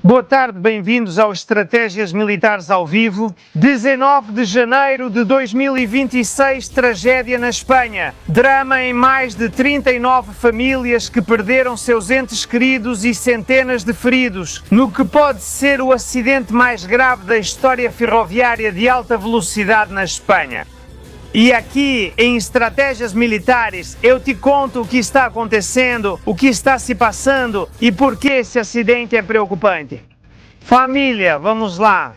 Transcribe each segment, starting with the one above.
Boa tarde, bem-vindos ao Estratégias Militares ao Vivo. 19 de janeiro de 2026, tragédia na Espanha. Drama em mais de 39 famílias que perderam seus entes queridos e centenas de feridos, no que pode ser o acidente mais grave da história ferroviária de alta velocidade na Espanha. E aqui, em Estratégias Militares, eu te conto o que está acontecendo, o que está se passando e por que esse acidente é preocupante. Família, vamos lá!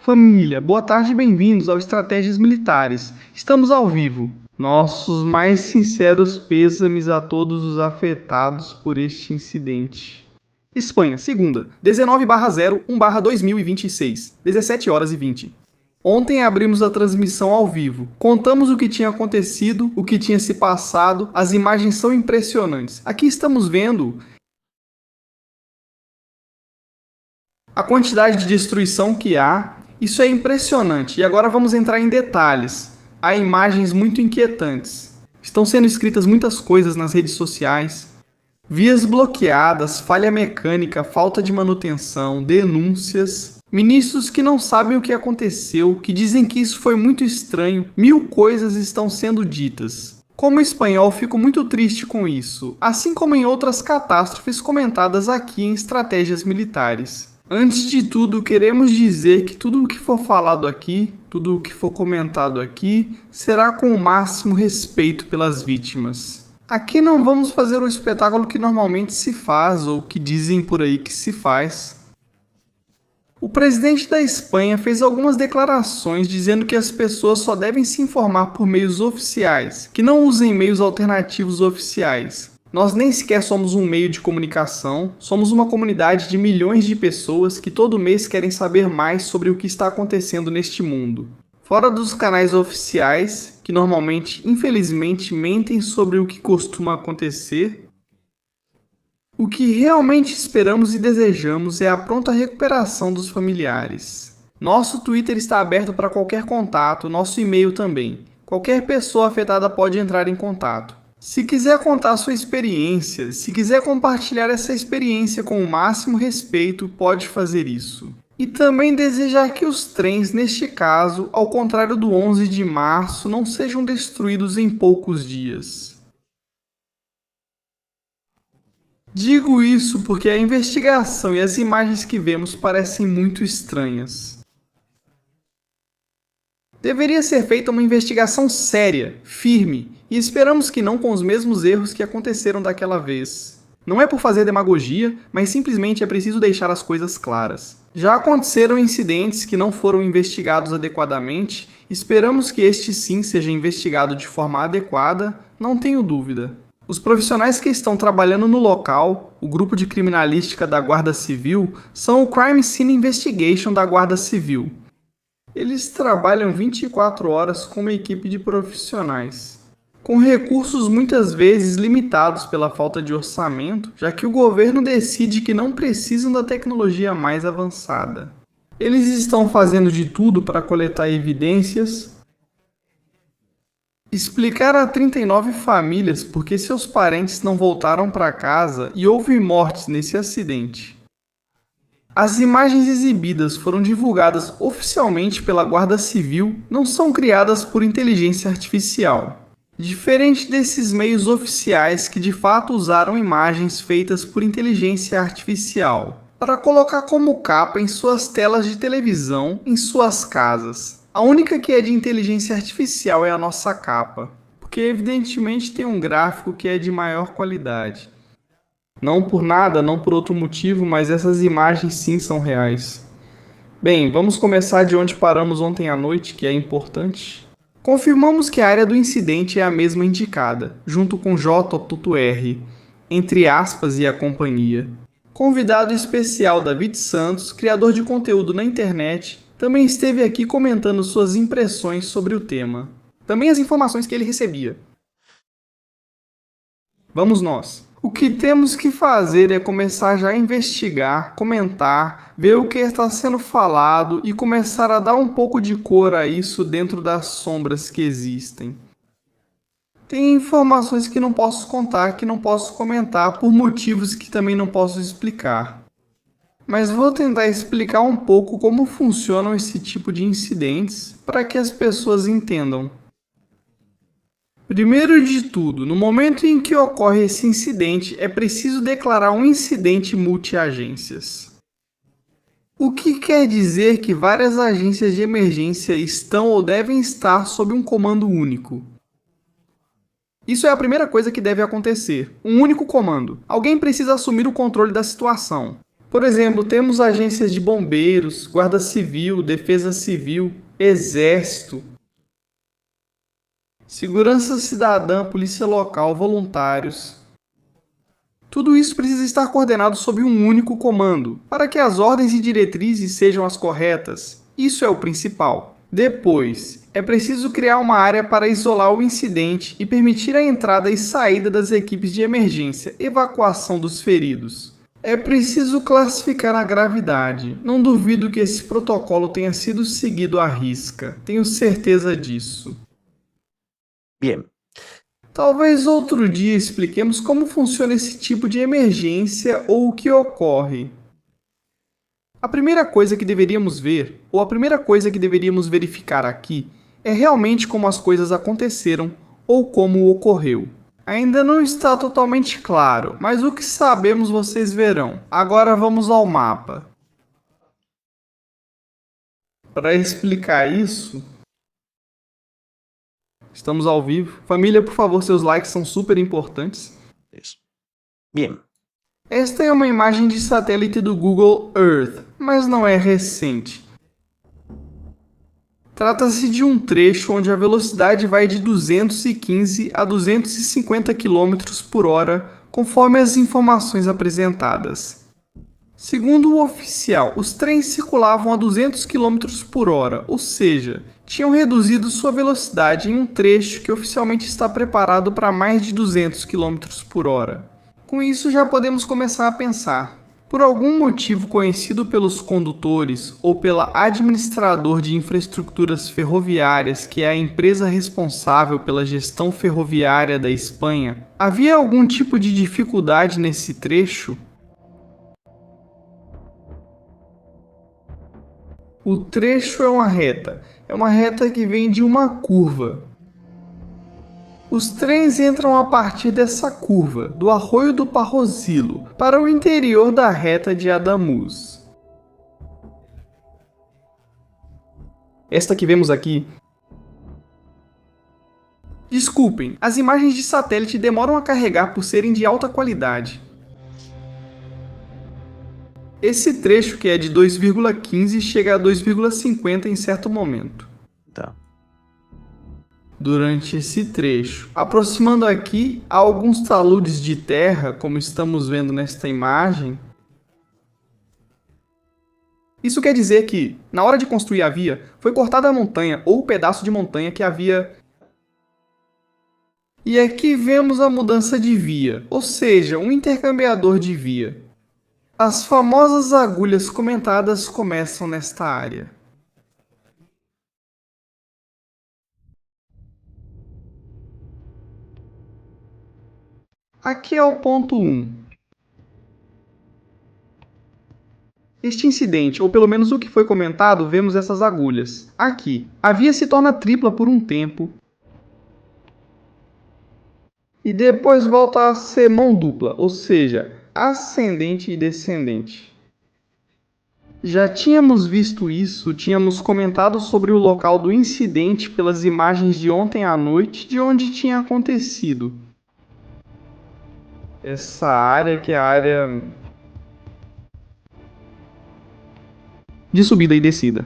Família, boa tarde e bem-vindos ao Estratégias Militares. Estamos ao vivo. Nossos mais sinceros pêsames a todos os afetados por este incidente. Espanha, segunda, 19/01/2026, 17h20. Ontem abrimos a transmissão ao vivo. Contamos o que tinha acontecido, o que tinha se passado, as imagens são impressionantes. Aqui estamos vendo a quantidade de destruição que há. Isso é impressionante. E agora vamos entrar em detalhes. Há imagens muito inquietantes. Estão sendo escritas muitas coisas nas redes sociais. Vias bloqueadas, falha mecânica, falta de manutenção, denúncias. Ministros que não sabem o que aconteceu, que dizem que isso foi muito estranho. 1000 coisas estão sendo ditas. Como espanhol, fico muito triste com isso, assim como em outras catástrofes comentadas aqui em Estratégias Militares. Antes de tudo, queremos dizer que tudo o que for falado aqui, tudo o que for comentado aqui, será com o máximo respeito pelas vítimas. Aqui não vamos fazer o espetáculo que normalmente se faz, ou que dizem por aí que se faz. O presidente da Espanha fez algumas declarações dizendo que as pessoas só devem se informar por meios oficiais, que não usem meios alternativos oficiais. Nós nem sequer somos um meio de comunicação, somos uma comunidade de milhões de pessoas que todo mês querem saber mais sobre o que está acontecendo neste mundo. Fora dos canais oficiais, que normalmente, infelizmente, mentem sobre o que costuma acontecer, o que realmente esperamos e desejamos é a pronta recuperação dos familiares. Nosso Twitter está aberto para qualquer contato, nosso e-mail também. Qualquer pessoa afetada pode entrar em contato. Se quiser contar sua experiência, se quiser compartilhar essa experiência com o máximo respeito, pode fazer isso. E também desejar que os trens, neste caso, ao contrário do 11 de março, não sejam destruídos em poucos dias. Digo isso porque a investigação e as imagens que vemos parecem muito estranhas. Deveria ser feita uma investigação séria, firme, e esperamos que não com os mesmos erros que aconteceram daquela vez. Não é por fazer demagogia, mas simplesmente é preciso deixar as coisas claras. Já aconteceram incidentes que não foram investigados adequadamente, esperamos que este sim seja investigado de forma adequada, não tenho dúvida. Os profissionais que estão trabalhando no local, o grupo de criminalística da Guarda Civil, são o Crime Scene Investigation da Guarda Civil. Eles trabalham 24 horas com uma equipe de profissionais, com recursos muitas vezes limitados pela falta de orçamento, já que o governo decide que não precisam da tecnologia mais avançada. Eles estão fazendo de tudo para coletar evidências, explicar a 39 famílias por que seus parentes não voltaram para casa e houve mortes nesse acidente. As imagens exibidas foram divulgadas oficialmente pela Guarda Civil, não são criadas por inteligência artificial. Diferente desses meios oficiais que de fato usaram imagens feitas por inteligência artificial para colocar como capa em suas telas de televisão, em suas casas. A única que é de inteligência artificial é a nossa capa, porque evidentemente tem um gráfico que é de maior qualidade. Não por nada, não por outro motivo, mas essas imagens sim são reais. Bem, vamos começar de onde paramos ontem à noite, que é importante. Confirmamos que a área do incidente é a mesma indicada, junto com J.R, entre aspas e a companhia. Convidado especial David Santos, criador de conteúdo na internet, também esteve aqui comentando suas impressões sobre o tema. Também as informações que ele recebia. Vamos nós. O que temos que fazer é começar já a investigar, comentar, ver o que está sendo falado e começar a dar um pouco de cor a isso dentro das sombras que existem. Tem informações que não posso contar, que não posso comentar, por motivos que também não posso explicar. Mas vou tentar explicar um pouco como funcionam esse tipo de incidentes para que as pessoas entendam. Primeiro de tudo, no momento em que ocorre esse incidente, é preciso declarar um incidente multi-agências. O que quer dizer que várias agências de emergência estão ou devem estar sob um comando único. Isso é a primeira coisa que deve acontecer, um único comando. Alguém precisa assumir o controle da situação. Por exemplo, temos agências de bombeiros, guarda civil, defesa civil, exército, segurança cidadã, polícia local, voluntários. Tudo isso precisa estar coordenado sob um único comando, para que as ordens e diretrizes sejam as corretas. Isso é o principal. Depois, é preciso criar uma área para isolar o incidente e permitir a entrada e saída das equipes de emergência, evacuação dos feridos. É preciso classificar a gravidade. Não duvido que esse protocolo tenha sido seguido à risca. Tenho certeza disso. Bien. Talvez outro dia expliquemos como funciona esse tipo de emergência ou o que ocorre. A primeira coisa que deveríamos ver, ou a primeira coisa que deveríamos verificar aqui, é realmente como as coisas aconteceram ou como ocorreu. Ainda não está totalmente claro, mas o que sabemos vocês verão. Agora vamos ao mapa. Para explicar isso, estamos ao vivo. Família, por favor, seus likes são super importantes. Isso. Bien. Esta é uma imagem de satélite do Google Earth, mas não é recente. Trata-se de um trecho onde a velocidade vai de 215 a 250 km por hora, conforme as informações apresentadas. Segundo o oficial, os trens circulavam a 200 km por hora, ou seja, tinham reduzido sua velocidade em um trecho que oficialmente está preparado para mais de 200 km por hora. Com isso já podemos começar a pensar. Por algum motivo conhecido pelos condutores ou pela administrador de infraestruturas ferroviárias, que é a empresa responsável pela gestão ferroviária da Espanha, havia algum tipo de dificuldade nesse trecho? O trecho é uma reta que vem de uma curva. Os trens entram a partir dessa curva, do Arroio do Parrozilo, para o interior da reta de Adamuz. Esta que vemos aqui... Desculpem, as imagens de satélite demoram a carregar por serem de alta qualidade. Esse trecho, que é de 2,15, chega a 2,50 em certo momento. Tá. Durante esse trecho, aproximando aqui há alguns taludes de terra, como estamos vendo nesta imagem. Isso quer dizer que, na hora de construir a via, foi cortada a montanha ou o pedaço de montanha que havia. E aqui vemos a mudança de via, ou seja, um intercambiador de via. As famosas agulhas comentadas começam nesta área. Aqui é o ponto 1. Este incidente, ou pelo menos o que foi comentado, vemos essas agulhas. Aqui, a via se torna tripla por um tempo. E depois volta a ser mão dupla, ou seja, ascendente e descendente. Já tínhamos visto isso, tínhamos comentado sobre o local do incidente pelas imagens de ontem à noite, de onde tinha acontecido. Essa área que é a área de subida e descida.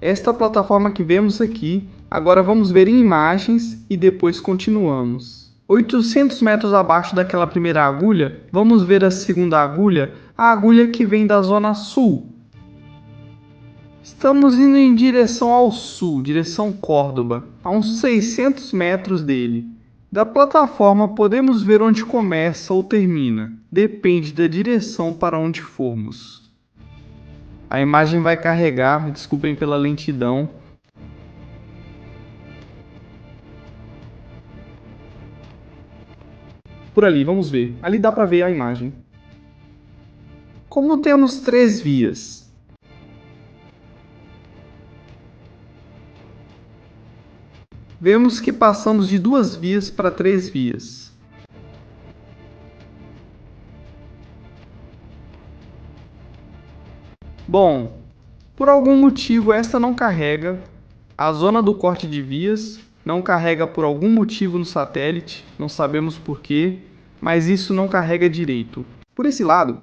Esta plataforma que vemos aqui, agora vamos ver em imagens e depois continuamos. 800 metros abaixo daquela primeira agulha, vamos ver a segunda agulha, a agulha que vem da zona sul. Estamos indo em direção ao sul, direção Córdoba, a uns 600 metros dele. Da plataforma podemos ver onde começa ou termina, depende da direção para onde formos. A imagem vai carregar, desculpem pela lentidão. Por ali, vamos ver. Ali dá para ver a imagem. Como temos 3 vias, vemos que passamos de 2 vias para 3 vias. Bom, por algum motivo esta não carrega. A zona do corte de vias não carrega por algum motivo no satélite, não sabemos porquê, mas isso não carrega direito. Por esse lado,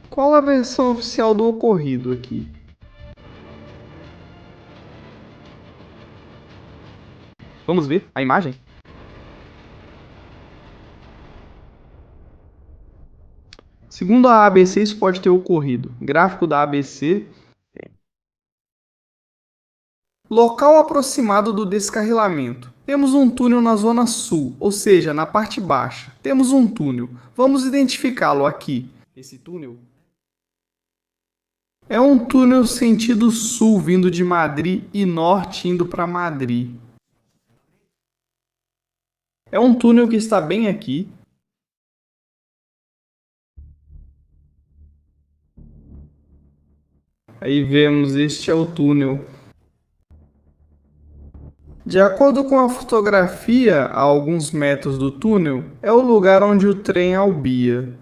qual a versão oficial do ocorrido aqui? Vamos ver a imagem? Segundo a ABC, isso pode ter ocorrido. Gráfico da ABC. Local aproximado do descarrilamento. Temos um túnel na zona sul, ou seja, na parte baixa. Temos um túnel. Vamos identificá-lo aqui. Esse túnel é um túnel sentido sul, vindo de Madrid, e norte, indo para Madrid. É um túnel que está bem aqui. Aí vemos, este é o túnel. De acordo com a fotografia, a alguns metros do túnel, é o lugar onde o trem albia.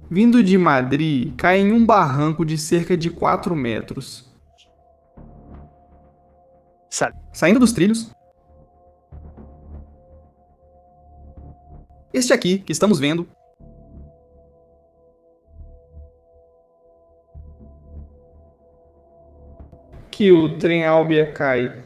Vindo de Madrid, cai em um barranco de cerca de 4 metros. Saindo dos trilhos, este aqui que estamos vendo que o trem Albia cai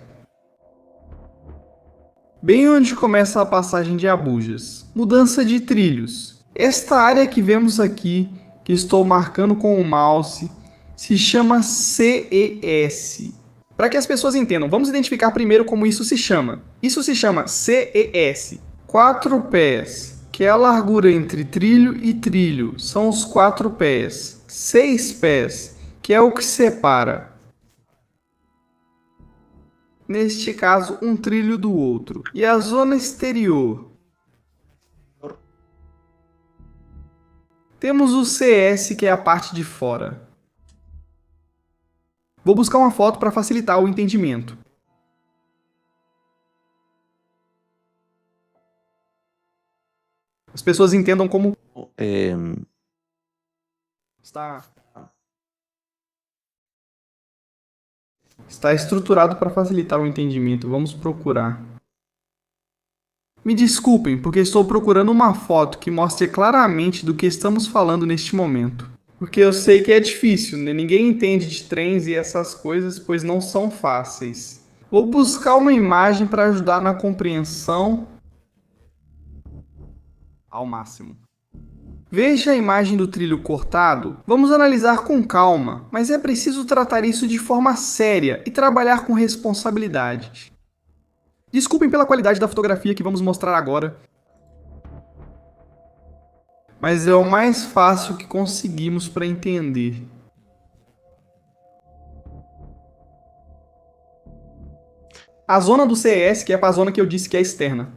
bem onde começa a passagem de Abujas. Mudança de trilhos. Esta área que vemos aqui, que estou marcando com o mouse, se chama CES. Para que as pessoas entendam, vamos identificar primeiro como isso se chama. Isso se chama CES, 4 pés, que é a largura entre trilho e trilho, são os 4 pés. 6 pés, que é o que separa, neste caso, um trilho do outro. E a zona exterior? Temos o CS, que é a parte de fora. Vou buscar uma foto para facilitar o entendimento. As pessoas entendam como está estruturado para facilitar o entendimento. Vamos procurar. Me desculpem, porque estou procurando uma foto que mostre claramente do que estamos falando neste momento. Porque eu sei que é difícil, né? Ninguém entende de trens e essas coisas, pois não são fáceis. Vou buscar uma imagem para ajudar na compreensão ao máximo. Veja a imagem do trilho cortado. Vamos analisar com calma, mas é preciso tratar isso de forma séria e trabalhar com responsabilidade. Desculpem pela qualidade da fotografia que vamos mostrar agora, mas é o mais fácil que conseguimos para entender. A zona do CES, que é a zona que eu disse que é externa.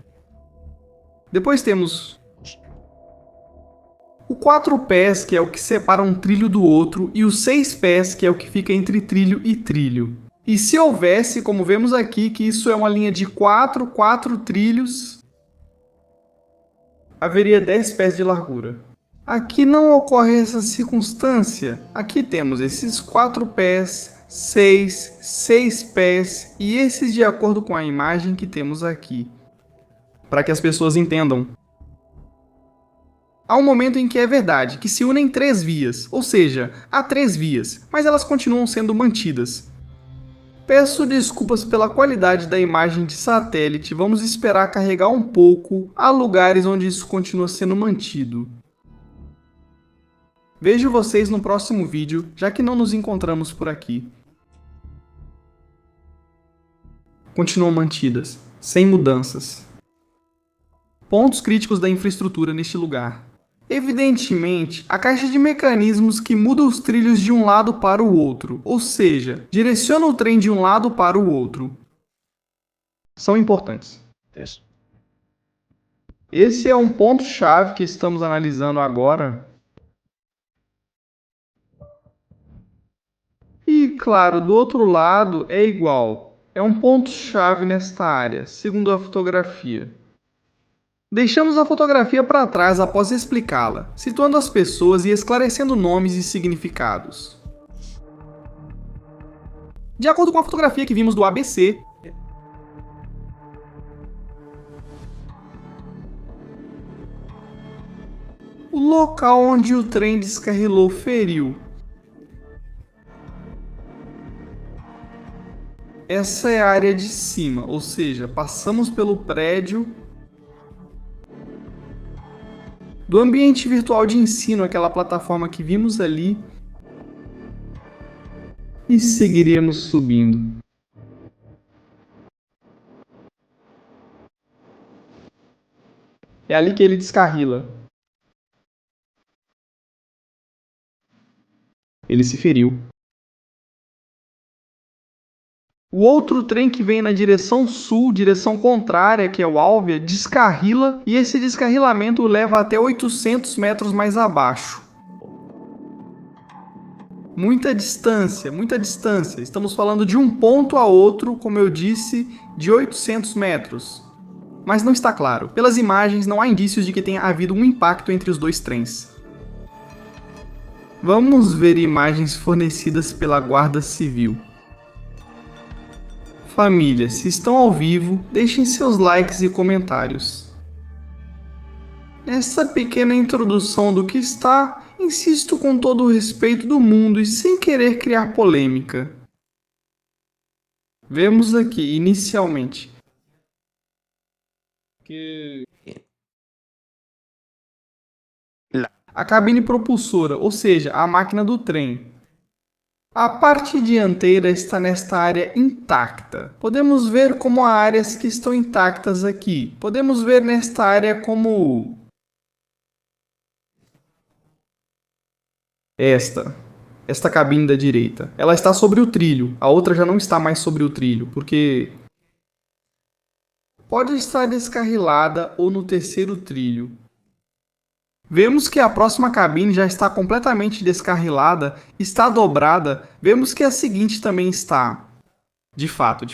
Depois temos o 4 pés, que é o que separa um trilho do outro, e os 6 pés, que é o que fica entre trilho e trilho. E se houvesse, como vemos aqui, que isso é uma linha de 4 trilhos, haveria 10 pés de largura. Aqui não ocorre essa circunstância. Aqui temos esses 4 pés, 6 pés e esses de acordo com a imagem que temos aqui. Para que as pessoas entendam. Há um momento em que é verdade, que se unem 3 vias, ou seja, há 3 vias, mas elas continuam sendo mantidas. Peço desculpas pela qualidade da imagem de satélite, vamos esperar carregar um pouco, há lugares onde isso continua sendo mantido. Vejo vocês no próximo vídeo, já que não nos encontramos por aqui. continuam mantidas, sem mudanças. Pontos críticos da infraestrutura neste lugar. Evidentemente, a caixa de mecanismos que muda os trilhos de um lado para o outro, ou seja, direciona o trem de um lado para o outro, são importantes. Isso. Esse é um ponto-chave que estamos analisando agora. E, claro, do outro lado é igual. É um ponto-chave nesta área, segundo a fotografia. Deixamos a fotografia para trás após explicá-la, situando as pessoas e esclarecendo nomes e significados. De acordo com a fotografia que vimos do ABC, o local onde o trem descarrilou feriu. Essa é a área de cima, ou seja, passamos pelo prédio do ambiente virtual de ensino, aquela plataforma que vimos ali, e seguiríamos subindo. É ali que ele descarrila. Ele se feriu. O outro trem que vem na direção sul, direção contrária, que é o Alvia, descarrila e esse descarrilamento o leva até 800 metros mais abaixo. Muita distância, muita distância. Estamos falando de um ponto a outro, como eu disse, de 800 metros. Mas não está claro. Pelas imagens, não há indícios de que tenha havido um impacto entre os dois trens. Vamos ver imagens fornecidas pela Guarda Civil. Família, se estão ao vivo, deixem seus likes e comentários. Nessa pequena introdução do que está, insisto com todo o respeito do mundo e sem querer criar polêmica. Vemos aqui, inicialmente, que a cabine propulsora, ou seja, a máquina do trem. A parte dianteira está nesta área intacta. Podemos ver como há áreas que estão intactas aqui. Podemos ver nesta área como esta cabine da direita. Ela está sobre o trilho. A outra já não está mais sobre o trilho, porque pode estar descarrilada ou no terceiro trilho. Vemos que a próxima cabine já está completamente descarrilada, está dobrada. Vemos que a seguinte também está. De fato.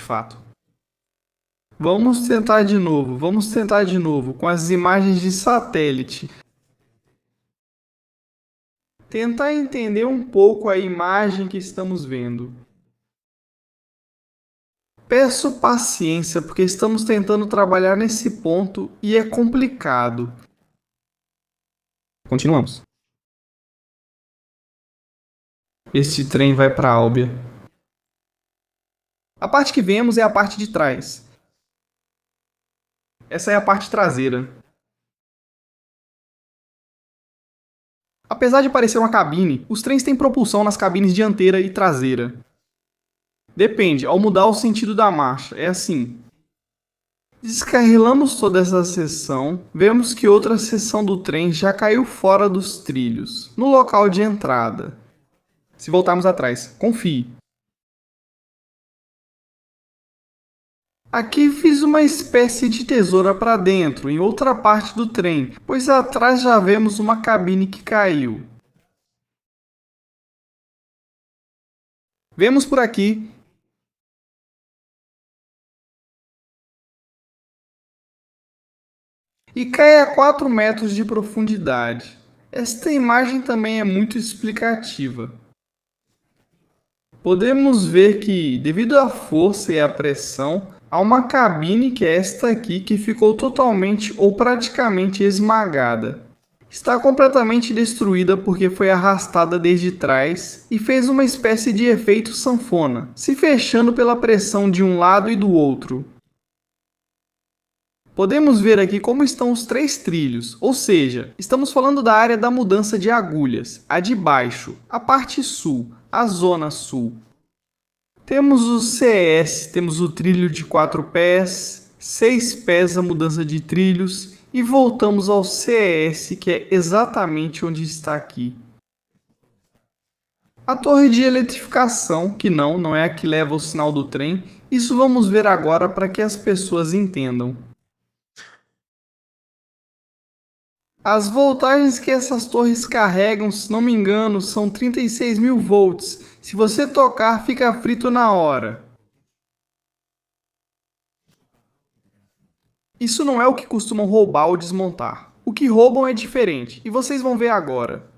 Vamos tentar de novo, com as imagens de satélite. Tentar entender um pouco a imagem que estamos vendo. Peço paciência, porque estamos tentando trabalhar nesse ponto e é complicado. Continuamos. Este trem vai para Alvia. A parte que vemos é a parte de trás. Essa é a parte traseira. Apesar de parecer uma cabine, os trens têm propulsão nas cabines dianteira e traseira. Depende, ao mudar o sentido da marcha, é assim. Descarrilamos toda essa seção, vemos que outra seção do trem já caiu fora dos trilhos, no local de entrada. Se voltarmos atrás, confie. Aqui fiz uma espécie de tesoura para dentro, em outra parte do trem, pois atrás já vemos uma cabine que caiu. Vemos por aqui e cai a 4 metros de profundidade. Esta imagem também é muito explicativa. Podemos ver que, devido à força e à pressão, há uma cabine que é esta aqui que ficou totalmente ou praticamente esmagada. Está completamente destruída porque foi arrastada desde trás e fez uma espécie de efeito sanfona, se fechando pela pressão de um lado e do outro. Podemos ver aqui como estão os 3 trilhos, ou seja, estamos falando da área da mudança de agulhas, a de baixo, a parte sul, a zona sul. Temos o CES, temos o trilho de 4 pés, 6 pés a mudança de trilhos e voltamos ao CES, que é exatamente onde está aqui. A torre de eletrificação, que não é a que leva o sinal do trem, isso vamos ver agora para que as pessoas entendam. As voltagens que essas torres carregam, se não me engano, são 36.000 volts. Se você tocar, fica frito na hora. Isso não é o que costumam roubar ou desmontar. O que roubam é diferente, e vocês vão ver agora.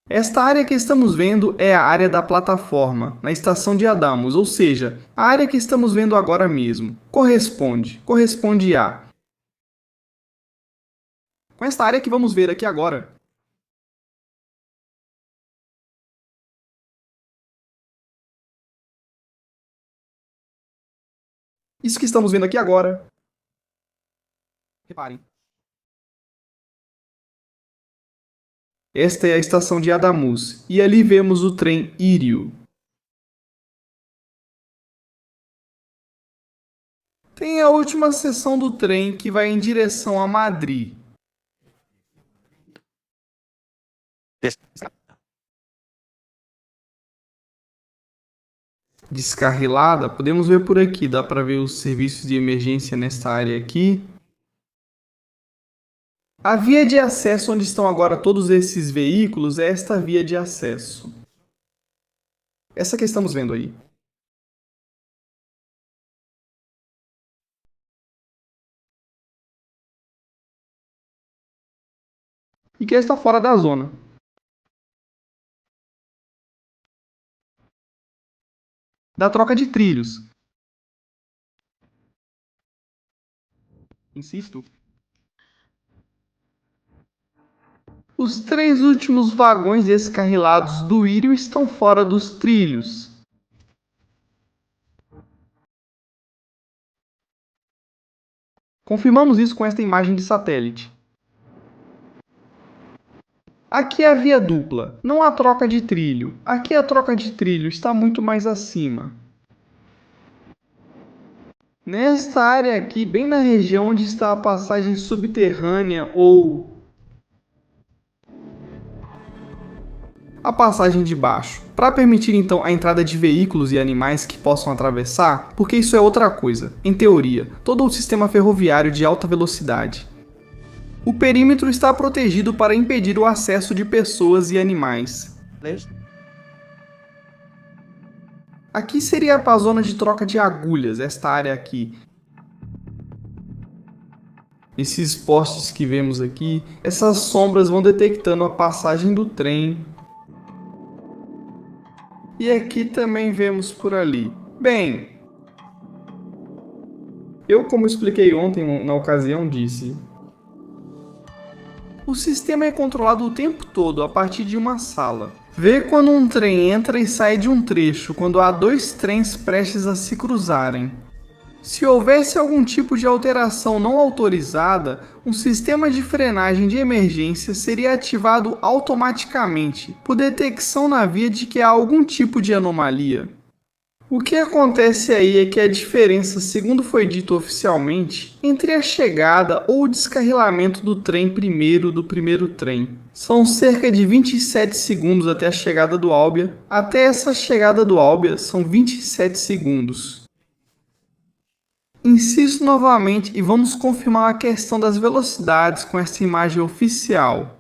Esta área que estamos vendo é a área da plataforma, na estação de Adamos, ou seja, a área que estamos vendo agora mesmo. Corresponde a. Com esta área que vamos ver aqui agora. Isso que estamos vendo aqui agora. Reparem. Esta é a estação de Adamus, e ali vemos o trem Írio. Tem a última seção do trem que vai em direção a Madrid. Descarrilada, podemos ver por aqui, dá para ver os serviços de emergência nesta área aqui. A via de acesso onde estão agora todos esses veículos é esta via de acesso. Essa que estamos vendo aí. E que está fora da zona. Da troca de trilhos. Insisto. Os 3 últimos vagões descarrilados do Írio estão fora dos trilhos. Confirmamos isso com esta imagem de satélite. Aqui é a via dupla, não há troca de trilho. Aqui a troca de trilho está muito mais acima. Nesta área aqui, bem na região onde está a passagem subterrânea ou a passagem de baixo, para permitir então a entrada de veículos e animais que possam atravessar, porque isso é outra coisa, em teoria, todo o sistema ferroviário de alta velocidade. O perímetro está protegido para impedir o acesso de pessoas e animais. Aqui seria a zona de troca de agulhas, esta área aqui. Esses postes que vemos aqui, essas sombras vão detectando a passagem do trem. E aqui também vemos por ali. Bem, eu, como expliquei ontem na ocasião, disse: o sistema é controlado o tempo todo a partir de uma sala. Vê quando um trem entra e sai de um trecho, quando há 2 trens prestes a se cruzarem. Se houvesse algum tipo de alteração não autorizada, um sistema de frenagem de emergência seria ativado automaticamente, por detecção na via de que há algum tipo de anomalia. O que acontece aí é que a diferença, segundo foi dito oficialmente, entre a chegada ou o descarrilamento do trem primeiro do primeiro trem. São cerca de 27 segundos até a chegada do Albbia. Até essa chegada do Albbia são 27 segundos. Insisto novamente e vamos confirmar a questão das velocidades com essa imagem oficial.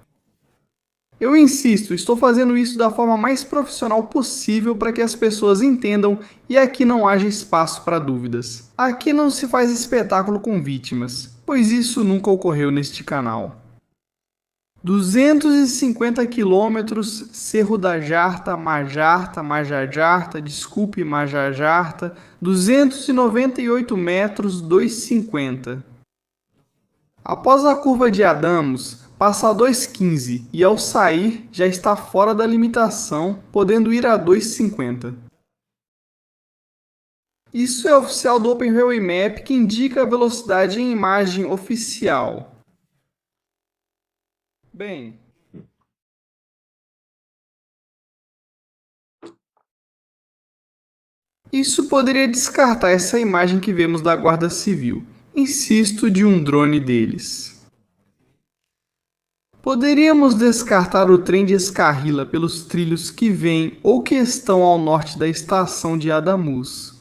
Eu insisto, estou fazendo isso da forma mais profissional possível para que as pessoas entendam e aqui não haja espaço para dúvidas. Aqui não se faz espetáculo com vítimas, pois isso nunca ocorreu neste canal. 250 km, Cerro da Jarta, Majajarta, 298 metros, 2,50. Após a curva de Adamos, passa a 2,15 e ao sair já está fora da limitação, podendo ir a 2,50. Isso é oficial do OpenRailway que indica a velocidade em imagem oficial. Bem, Isso poderia descartar essa imagem que vemos da Guarda Civil. Insisto, de um drone deles. Poderíamos descartar o trem de Escarrila pelos trilhos que vêm ou que estão ao norte da estação de Adamus.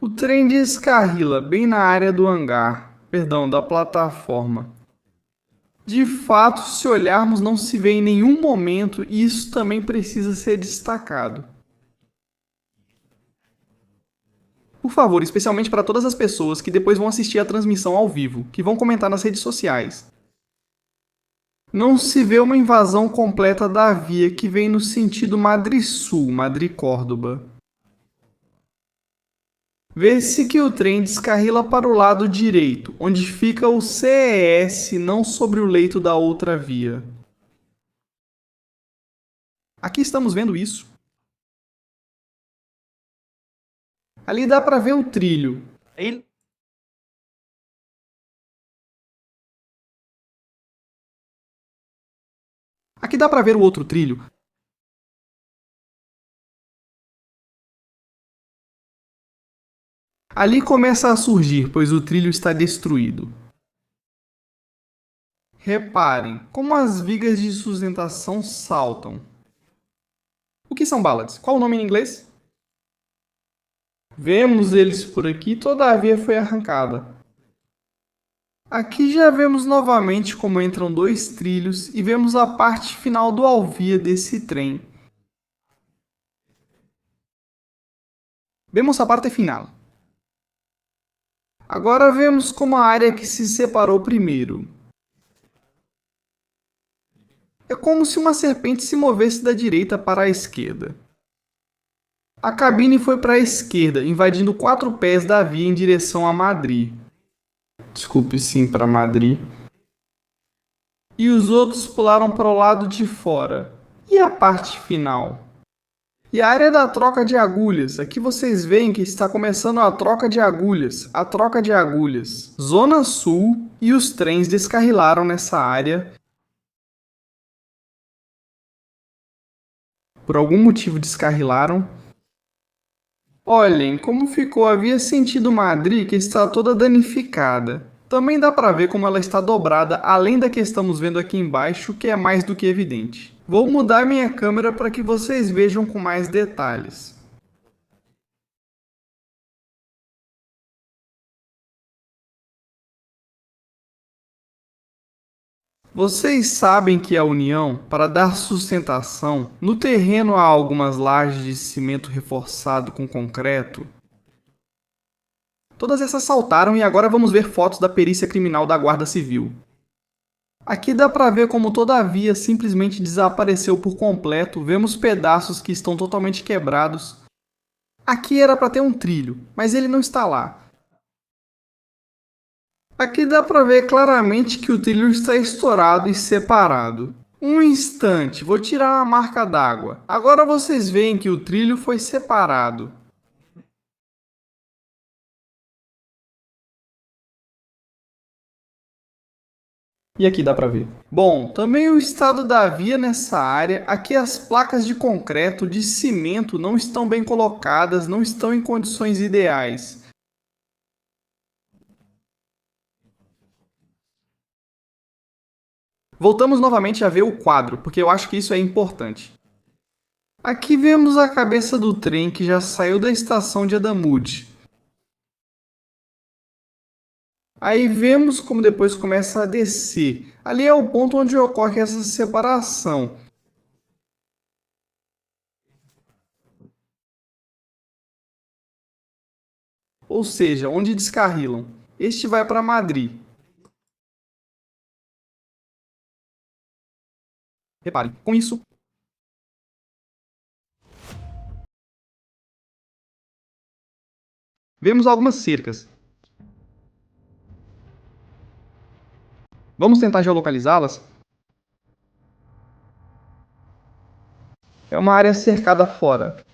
O trem de Escarrila, bem na área do hangar, da plataforma. De fato, se olharmos, não se vê em nenhum momento e isso também precisa ser destacado. Por favor, especialmente para todas as pessoas que depois vão assistir a transmissão ao vivo, que vão comentar nas redes sociais. Não se vê uma invasão completa da via que vem no sentido Madrid-Sul, Madrid-Córdoba. Vê-se que o trem descarrila para o lado direito, onde fica o CES, não sobre o leito da outra via. Aqui estamos vendo isso. Ali dá para ver o trilho. Aqui dá para ver o outro trilho. Ali começa a surgir, pois o trilho está destruído. Reparem como as vigas de sustentação saltam. O que são ballads? Qual o nome em inglês? Vemos eles por aqui, todavia foi arrancada. Aqui já vemos novamente como entram dois trilhos e vemos a parte final do alvia desse trem. Vemos a parte final. Agora vemos como a área que se separou primeiro. É como se uma serpente se movesse da direita para a esquerda. A cabine foi para a esquerda, invadindo 4 pés da via em direção a Madrid. Desculpe, sim, para Madrid. E os outros pularam para o lado de fora. E a parte final? E a área da troca de agulhas. Aqui vocês veem que está começando a troca de agulhas. A troca de agulhas. Zona Sul e os trens descarrilaram nessa área. Por algum motivo descarrilaram. Olhem como ficou a via sentido Madrid, que está toda danificada. Também dá para ver como ela está dobrada, além da que estamos vendo aqui embaixo, que é mais do que evidente. Vou mudar minha câmera para que vocês vejam com mais detalhes. Vocês sabem que a União, para dar sustentação, no terreno há algumas lajes de cimento reforçado com concreto. Todas essas saltaram e agora vamos ver fotos da perícia criminal da Guarda Civil. Aqui dá para ver como toda a via simplesmente desapareceu por completo, vemos pedaços que estão totalmente quebrados. Aqui era para ter um trilho, mas ele não está lá. Aqui dá para ver claramente que o trilho está estourado e separado. Um instante, vou tirar a marca d'água. Agora vocês veem que o trilho foi separado. E aqui dá para ver. Bom, também o estado da via nessa área. Aqui as placas de concreto, de cimento não estão bem colocadas, não estão em condições ideais. Voltamos novamente a ver o quadro, porque eu acho que isso é importante. Aqui vemos a cabeça do trem que já saiu da estação de Adamud. Aí vemos como depois começa a descer. Ali é o ponto onde ocorre essa separação. Ou seja, onde descarrilam. Este vai para Madrid. Reparem, com isso, vemos algumas cercas. Vamos tentar geolocalizá-las? É uma área cercada fora.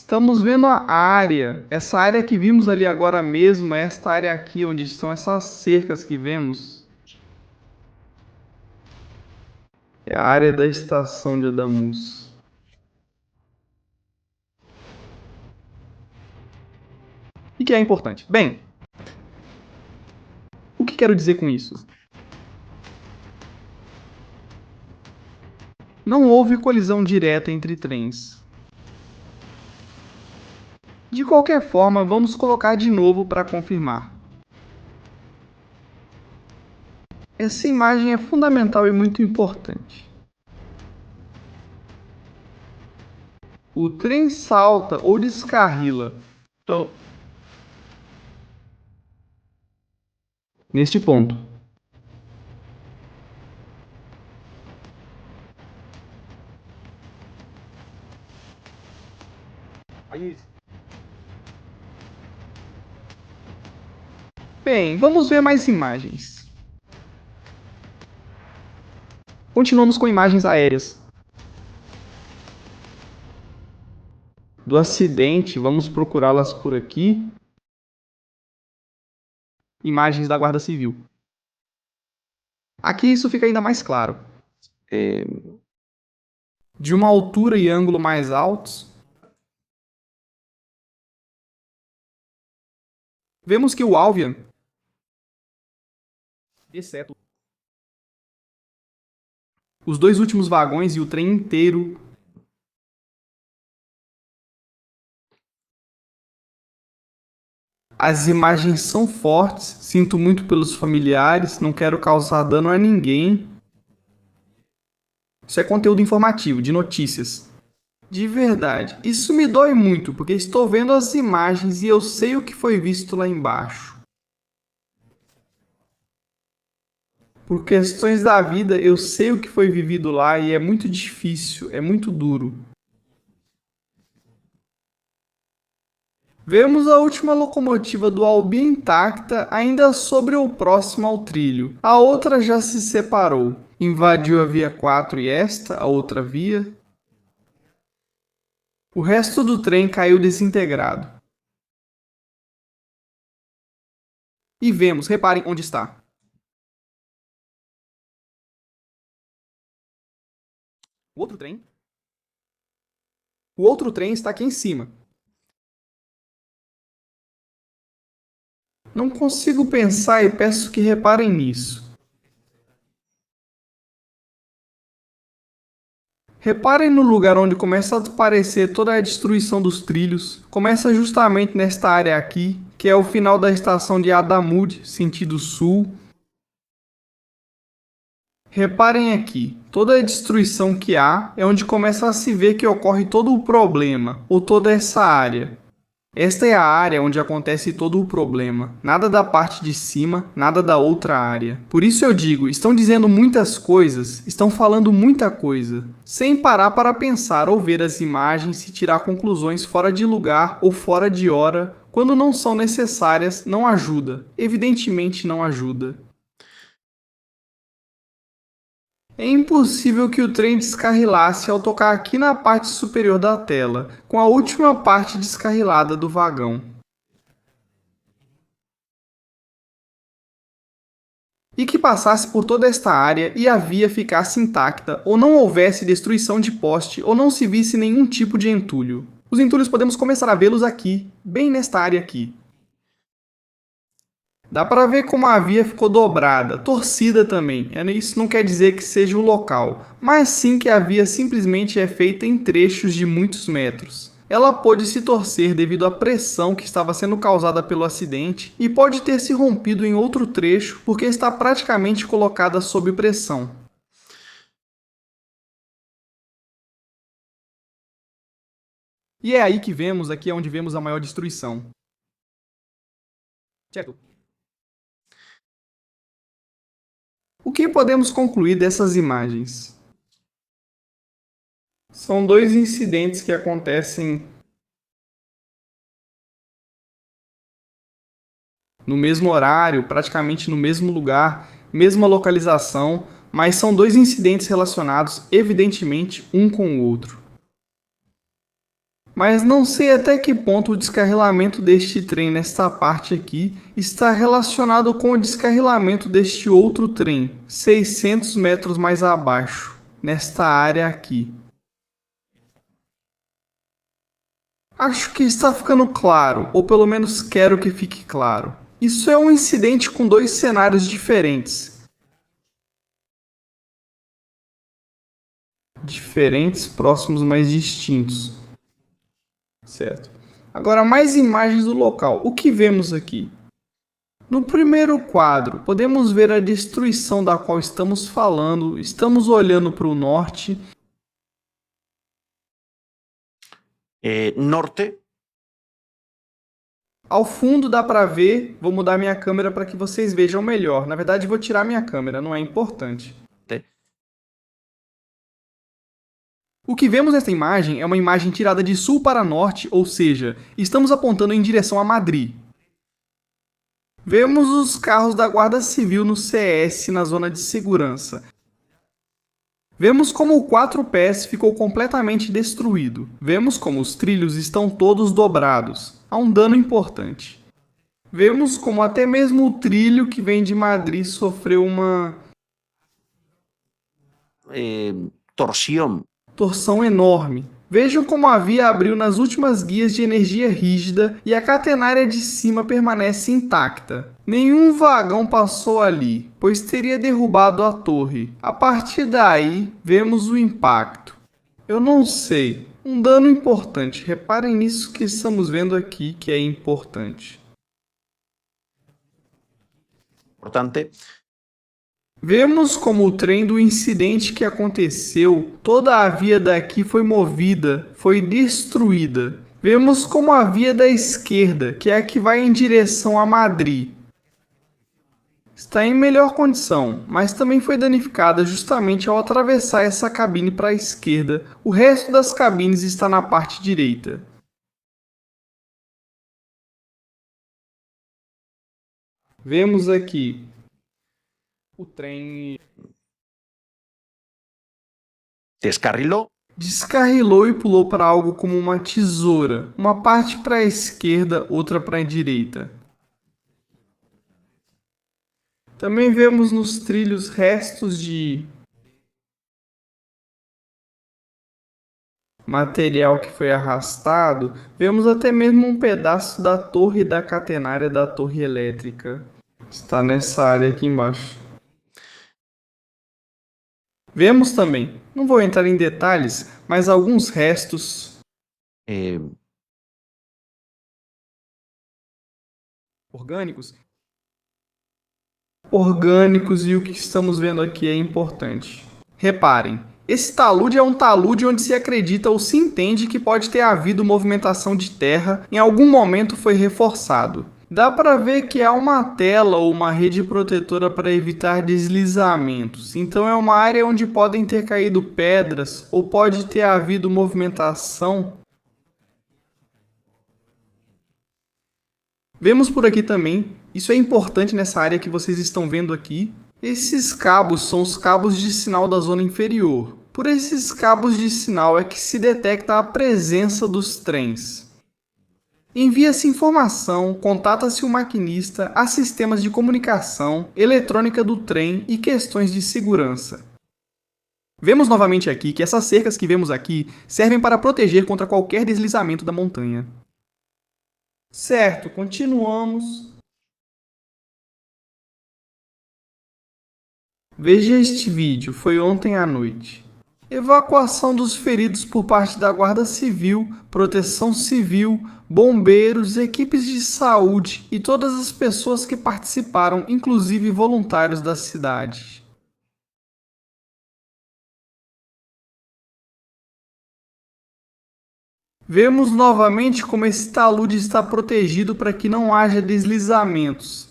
Estamos vendo a área. Essa área que vimos ali agora mesmo, esta área aqui, onde estão essas cercas que vemos, é a área da estação de Adamus. O que é importante? Bem, o que quero dizer com isso? Não houve colisão direta entre trens. De qualquer forma, vamos colocar de novo para confirmar. Essa imagem é fundamental e muito importante. O trem salta ou descarrila neste ponto. Bem, vamos ver mais imagens. Continuamos com imagens aéreas. Do acidente, vamos procurá-las por aqui. Imagens da Guarda Civil. Aqui isso fica ainda mais claro. De uma altura e ângulo mais altos, vemos que o Alvian, exceto os dois últimos vagões e o trem inteiro, as imagens são fortes, sinto muito pelos familiares, não quero causar dano a ninguém. Isso é conteúdo informativo, de notícias. De verdade, isso me dói muito, porque estou vendo as imagens e eu sei o que foi visto lá embaixo. Por questões da vida, eu sei o que foi vivido lá e é muito difícil, é muito duro. Vemos a última locomotiva do Albi intacta, ainda sobre ou próxima ao trilho. A outra já se separou. Invadiu a via 4 e esta, a outra via. O resto do trem caiu desintegrado. E vemos, reparem onde está. O outro trem está aqui em cima. Não consigo pensar e peço que reparem nisso. Reparem no lugar onde começa a aparecer toda a destruição dos trilhos. Começa justamente nesta área aqui, que é o final da estação de Adamud, sentido sul. Reparem aqui, toda a destruição que há é onde começa a se ver que ocorre todo o problema, ou toda essa área. Esta é a área onde acontece todo o problema, nada da parte de cima, nada da outra área. Por isso eu digo, estão dizendo muitas coisas, estão falando muita coisa, sem parar para pensar ou ver as imagens e tirar conclusões fora de lugar ou fora de hora, quando não são necessárias, não ajuda, evidentemente não ajuda. É impossível que o trem descarrilasse ao tocar aqui na parte superior da tela, com a última parte descarrilada do vagão. E que passasse por toda esta área e a via ficasse intacta, ou não houvesse destruição de poste, ou não se visse nenhum tipo de entulho. Os entulhos podemos começar a vê-los aqui, bem nesta área aqui. Dá para ver como a via ficou dobrada, torcida também. Isso não quer dizer que seja o local, mas sim que a via simplesmente é feita em trechos de muitos metros. Ela pôde se torcer devido à pressão que estava sendo causada pelo acidente e pode ter se rompido em outro trecho porque está praticamente colocada sob pressão. E é aí que vemos, aqui é onde vemos a maior destruição. Certo? O que podemos concluir dessas imagens? São dois incidentes que acontecem no mesmo horário, praticamente no mesmo lugar, mesma localização, mas são dois incidentes relacionados, evidentemente, um com o outro. Mas não sei até que ponto o descarrilamento deste trem nesta parte aqui está relacionado com o descarrilamento deste outro trem, 600 metros mais abaixo, nesta área aqui. Acho que está ficando claro, ou pelo menos quero que fique claro. Isso é um incidente com dois cenários diferentes. Diferentes, próximos, mas distintos. Certo. Agora, mais imagens do local. O que vemos aqui? No primeiro quadro, podemos ver a destruição da qual estamos falando. Estamos olhando para o norte. Norte. Ao fundo dá para ver, vou mudar minha câmera para que vocês vejam melhor. Na verdade, vou tirar minha câmera, não é importante. O que vemos nesta imagem é uma imagem tirada de sul para norte, ou seja, estamos apontando em direção a Madrid. Vemos os carros da Guarda Civil no CS na zona de segurança. Vemos como o 4PS ficou completamente destruído. Vemos como os trilhos estão todos dobrados. Há um dano importante. Vemos como até mesmo o trilho que vem de Madrid sofreu uma torção enorme. Vejam como a via abriu nas últimas guias de energia rígida e a catenária de cima permanece intacta. Nenhum vagão passou ali, pois teria derrubado a torre. A partir daí, vemos o impacto. Eu não sei. Um dano importante. Reparem nisso que estamos vendo aqui, que é importante. Importante. Vemos como o trem do incidente que aconteceu, toda a via daqui foi movida, foi destruída. Vemos como a via da esquerda, que é a que vai em direção a Madrid, está em melhor condição, mas também foi danificada justamente ao atravessar essa cabine para a esquerda. O resto das cabines está na parte direita. Vemos aqui o trem descarrilou e pulou para algo como uma tesoura, uma parte para a esquerda, outra para a direita. Também vemos nos trilhos restos de material que foi arrastado. Vemos até mesmo um pedaço da torre da catenária da torre elétrica. Está nessa área aqui embaixo. Vemos também, não vou entrar em detalhes, mas alguns restos orgânicos e o que estamos vendo aqui é importante. Reparem, esse talude é um talude onde se acredita ou se entende que pode ter havido movimentação de terra, em algum momento foi reforçado. Dá para ver que há uma tela ou uma rede protetora para evitar deslizamentos, então é uma área onde podem ter caído pedras ou pode ter havido movimentação. Vemos por aqui também, isso é importante nessa área que vocês estão vendo aqui. Esses cabos são os cabos de sinal da zona inferior. Por esses cabos de sinal é que se detecta a presença dos trens. Envia-se informação, contata-se o maquinista, há sistemas de comunicação, eletrônica do trem e questões de segurança. Vemos novamente aqui que essas cercas que vemos aqui servem para proteger contra qualquer deslizamento da montanha. Certo, continuamos. Veja este vídeo, foi ontem à noite. Evacuação dos feridos por parte da Guarda Civil, Proteção Civil, bombeiros, equipes de saúde e todas as pessoas que participaram, inclusive voluntários da cidade. Vemos novamente como esse talude está protegido para que não haja deslizamentos.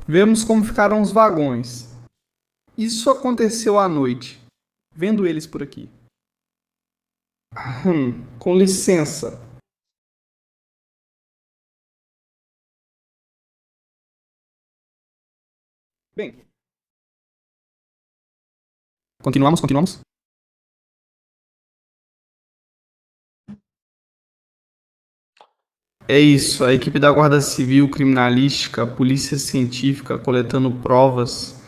Vemos como ficaram os vagões. Isso aconteceu à noite. Vendo eles por aqui. Com licença. Bem. Continuamos. É isso, a equipe da Guarda Civil, Criminalística, Polícia Científica coletando provas.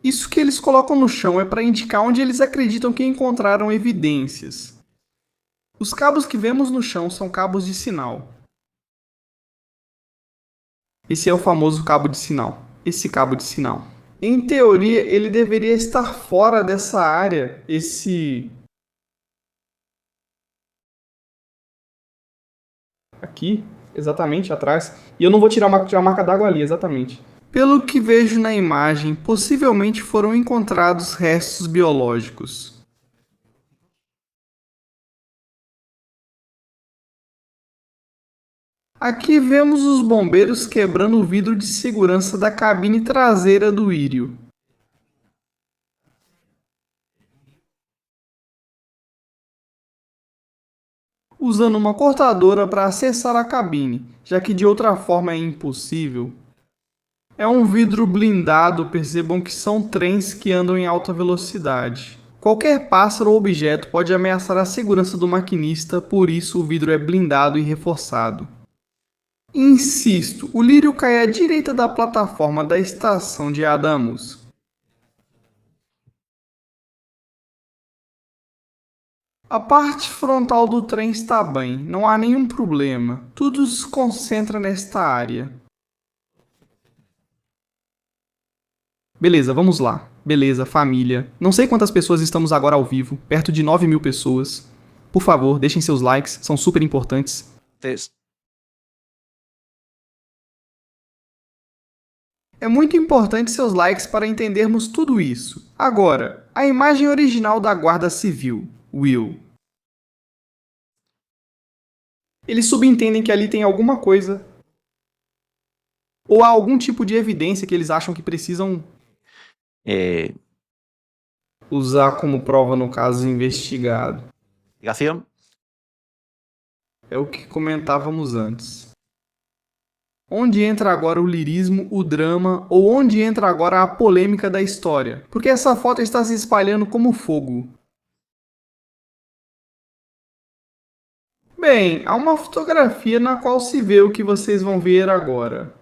Isso que eles colocam no chão é para indicar onde eles acreditam que encontraram evidências. Os cabos que vemos no chão são cabos de sinal. Esse é o famoso cabo de sinal. Esse cabo de sinal. Em teoria, ele deveria estar fora dessa área. Aqui, exatamente atrás. E eu não vou tirar a marca d'água ali, exatamente. Pelo que vejo na imagem, possivelmente foram encontrados restos biológicos. Aqui vemos os bombeiros quebrando o vidro de segurança da cabine traseira do Írio. Usando uma cortadora para acessar a cabine, já que de outra forma é impossível. É um vidro blindado, percebam que são trens que andam em alta velocidade. Qualquer pássaro ou objeto pode ameaçar a segurança do maquinista, por isso o vidro é blindado e reforçado. Insisto, o lírio cai à direita da plataforma da estação de Adamus. A parte frontal do trem está bem, não há nenhum problema. Tudo se concentra nesta área. Beleza, vamos lá. Beleza, família. Não sei quantas pessoas estamos agora ao vivo, perto de 9.000 pessoas. Por favor, deixem seus likes, são super importantes. É muito importante seus likes para entendermos tudo isso. Agora, a imagem original da Guarda Civil, Will. Eles subentendem que ali tem alguma coisa ou há algum tipo de evidência que eles acham que precisam usar como prova no caso investigado. Investigación. É o que comentávamos antes. Onde entra agora o lirismo, o drama, ou onde entra agora a polêmica da história? Porque essa foto está se espalhando como fogo. Bem, há uma fotografia na qual se vê o que vocês vão ver agora.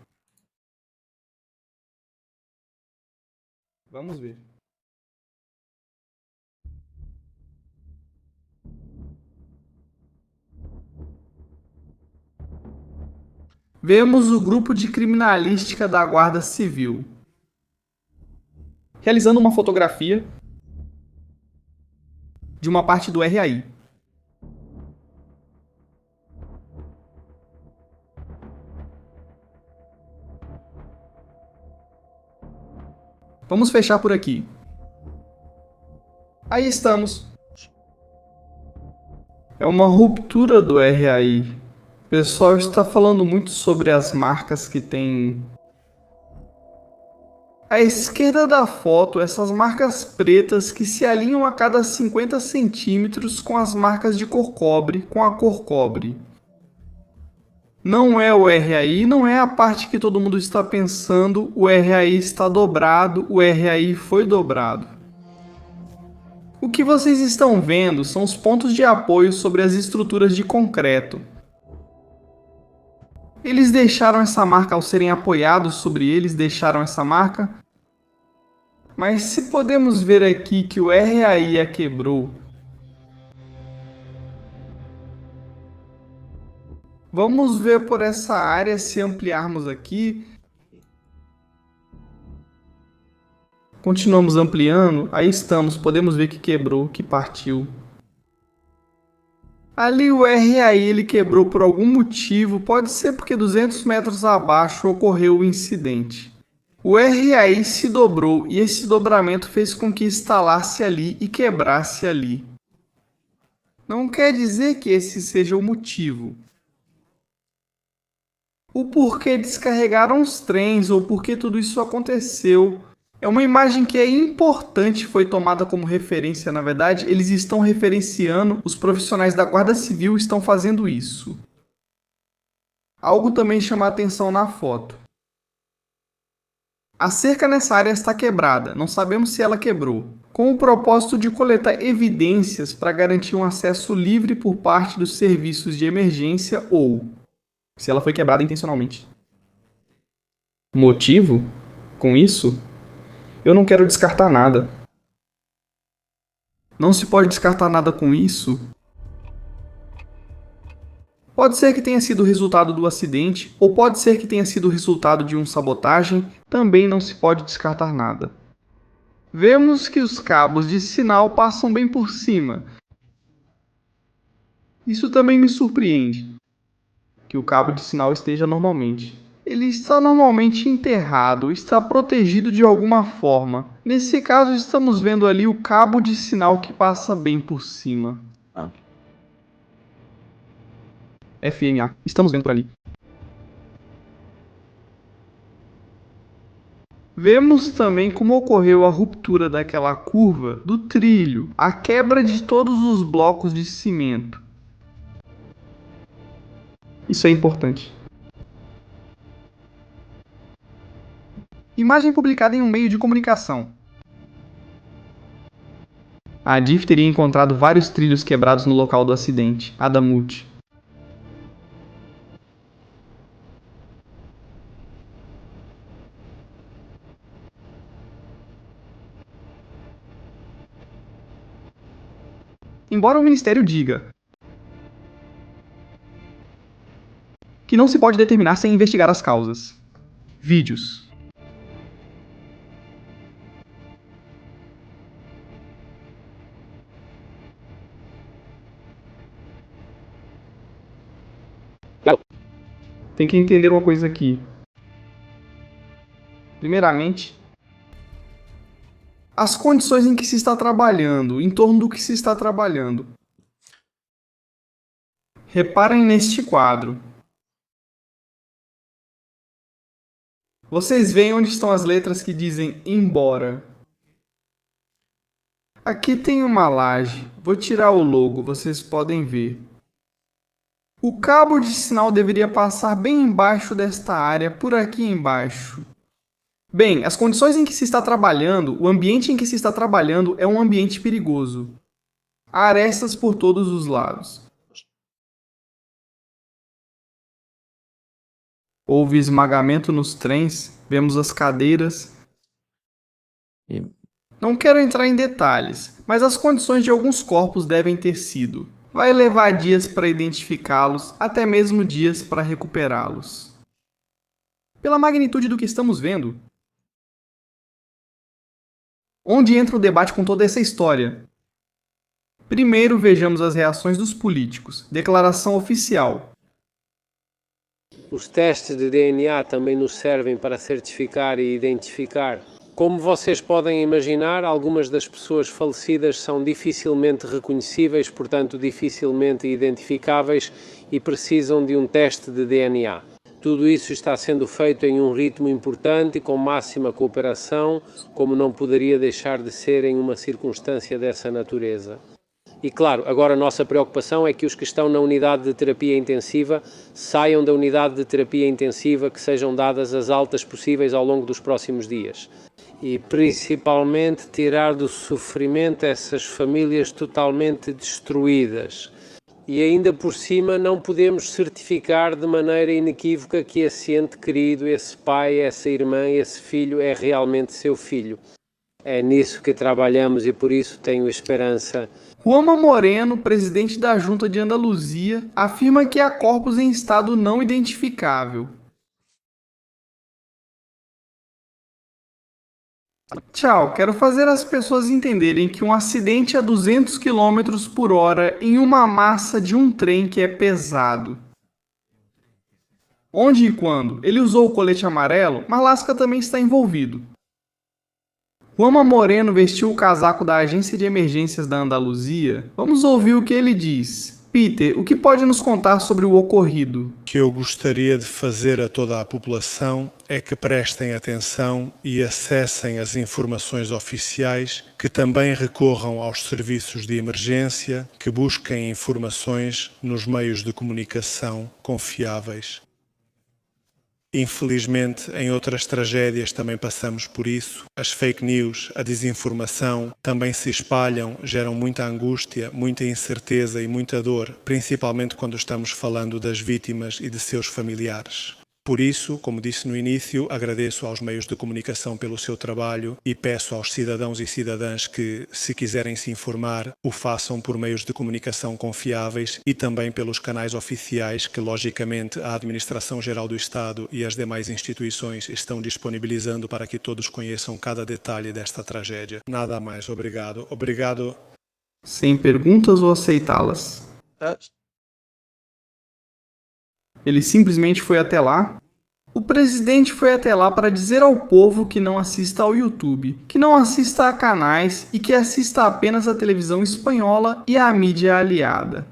Vamos ver. Vemos o grupo de criminalística da Guarda Civil realizando uma fotografia de uma parte do RAI. Vamos fechar por aqui. Aí estamos. É uma ruptura do RAI. O pessoal está falando muito sobre as marcas que tem. À esquerda da foto, essas marcas pretas que se alinham a cada 50 centímetros com as marcas de cor cobre, com a cor cobre. Não é o RAI, não é a parte que todo mundo está pensando, o RAI está dobrado, o RAI foi dobrado. O que vocês estão vendo são os pontos de apoio sobre as estruturas de concreto. Eles deixaram essa marca ao serem apoiados sobre eles, deixaram essa marca. Mas se podemos ver aqui que o RAI a quebrou, vamos ver por essa área se ampliarmos aqui. Continuamos ampliando, aí estamos, podemos ver que quebrou, que partiu. Ali o RAI ele quebrou por algum motivo, pode ser porque 200 metros abaixo ocorreu o incidente. O RAI se dobrou e esse dobramento fez com que estalasse ali e quebrasse ali. Não quer dizer que esse seja o motivo. O porquê descarregaram os trens ou porquê tudo isso aconteceu é uma imagem que é importante, foi tomada como referência, na verdade, eles estão referenciando, os profissionais da Guarda Civil estão fazendo isso. Algo também chama a atenção na foto. A cerca nessa área está quebrada, não sabemos se ela quebrou. com o propósito de coletar evidências para garantir um acesso livre por parte dos serviços de emergência ou, se ela foi quebrada intencionalmente. Motivo? Com isso, eu não quero descartar nada. Não se pode descartar nada com isso. Pode ser que tenha sido resultado do acidente, ou pode ser que tenha sido resultado de uma sabotagem, também não se pode descartar nada. Vemos que os cabos de sinal passam bem por cima. Isso também me surpreende, que o cabo de sinal esteja normalmente. Ele está normalmente enterrado, está protegido de alguma forma. Nesse caso, estamos vendo ali o cabo de sinal que passa bem por cima. FMA, estamos vendo por ali. Vemos também como ocorreu a ruptura daquela curva do trilho, a quebra de todos os blocos de cimento. Isso é importante. Imagem publicada em um meio de comunicação. A DIF teria encontrado vários trilhos quebrados no local do acidente, Adamut. Embora o Ministério diga que não se pode determinar sem investigar as causas. Vídeos. Tem que entender uma coisa aqui. Primeiramente, as condições em que se está trabalhando, em torno do que se está trabalhando. Reparem neste quadro. Vocês veem onde estão as letras que dizem embora. Aqui tem uma laje. Vou tirar o logo, vocês podem ver. O cabo de sinal deveria passar bem embaixo desta área, por aqui embaixo. Bem, as condições em que se está trabalhando, o ambiente em que se está trabalhando é um ambiente perigoso. Há arestas por todos os lados. Houve esmagamento nos trens, vemos as cadeiras. Não quero entrar em detalhes, mas as condições de alguns corpos devem ter sido. Vai levar dias para identificá-los, até mesmo dias para recuperá-los. Pela magnitude do que estamos vendo, onde entra o debate com toda essa história? Primeiro vejamos as reações dos políticos. Declaração oficial. Os testes de DNA também nos servem para certificar e identificar. Como vocês podem imaginar, algumas das pessoas falecidas são dificilmente reconhecíveis, portanto dificilmente identificáveis e precisam de um teste de DNA. Tudo isso está sendo feito em um ritmo importante e com máxima cooperação, como não poderia deixar de ser em uma circunstância dessa natureza. E claro, agora a nossa preocupação é que os que estão na unidade de terapia intensiva saiam da unidade de terapia intensiva, que sejam dadas as altas possíveis ao longo dos próximos dias. E principalmente tirar do sofrimento essas famílias totalmente destruídas. E ainda por cima não podemos certificar de maneira inequívoca que esse ente querido, esse pai, essa irmã, esse filho é realmente seu filho. É nisso que trabalhamos e por isso tenho esperança. Juanma Moreno, presidente da Junta de Andaluzia, afirma que há corpos em estado não identificável. Tchau, quero fazer as pessoas entenderem que um acidente a 200 km por hora em uma massa de um trem que é pesado. Onde e quando? Ele usou o colete amarelo? Marlasca também está envolvido. Juanma Moreno vestiu o casaco da Agência de Emergências da Andaluzia. Vamos ouvir o que ele diz. Peter, o que pode nos contar sobre o ocorrido? O que eu gostaria de fazer a toda a população é que prestem atenção e acessem as informações oficiais, que também recorram aos serviços de emergência, que busquem informações nos meios de comunicação confiáveis. Infelizmente, em outras tragédias também passamos por isso. As fake news, a desinformação também se espalham, geram muita angústia, muita incerteza e muita dor, principalmente quando estamos falando das vítimas e de seus familiares. Por isso, como disse no início, agradeço aos meios de comunicação pelo seu trabalho e peço aos cidadãos e cidadãs que, se quiserem se informar, o façam por meios de comunicação confiáveis e também pelos canais oficiais que, logicamente, a Administração-Geral do Estado e as demais instituições estão disponibilizando para que todos conheçam cada detalhe desta tragédia. Nada mais. Obrigado. Obrigado. Sem perguntas ou aceitá-las? Ele simplesmente foi até lá. O presidente foi até lá para dizer ao povo que não assista ao YouTube, que não assista a canais e que assista apenas à televisão espanhola e à mídia aliada.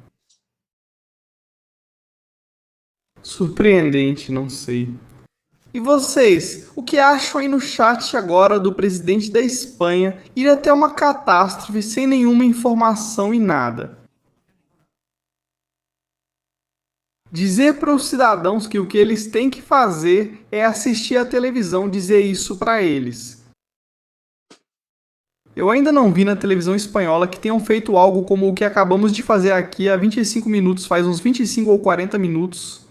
Surpreendente, não sei. E vocês, o que acham aí no chat agora do presidente da Espanha ir até uma catástrofe sem nenhuma informação e nada? Dizer para os cidadãos que o que eles têm que fazer é assistir à televisão dizer isso para eles. Eu ainda não vi na televisão espanhola que tenham feito algo como o que acabamos de fazer aqui há 25 minutos, faz uns 25 ou 40 minutos.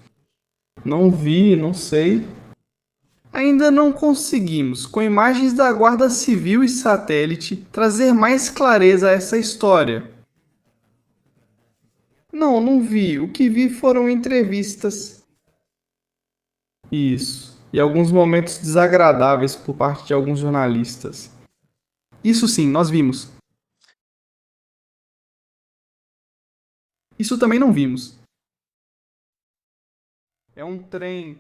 Não vi, não sei. Ainda não conseguimos, com imagens da Guarda Civil e satélite, trazer mais clareza a essa história. Não vi. O que vi foram entrevistas. Isso. E alguns momentos desagradáveis por parte de alguns jornalistas. Isso sim, nós vimos. Isso também não vimos. É um trem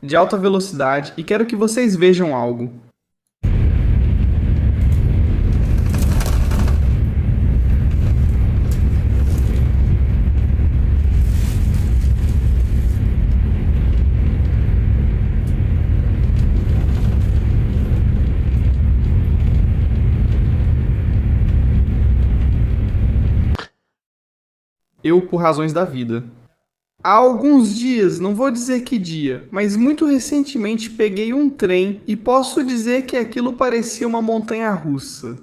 de alta velocidade e quero que vocês vejam algo. Eu por razões da vida. Há alguns dias, não vou dizer que dia, mas muito recentemente peguei um trem e posso dizer que aquilo parecia uma montanha-russa.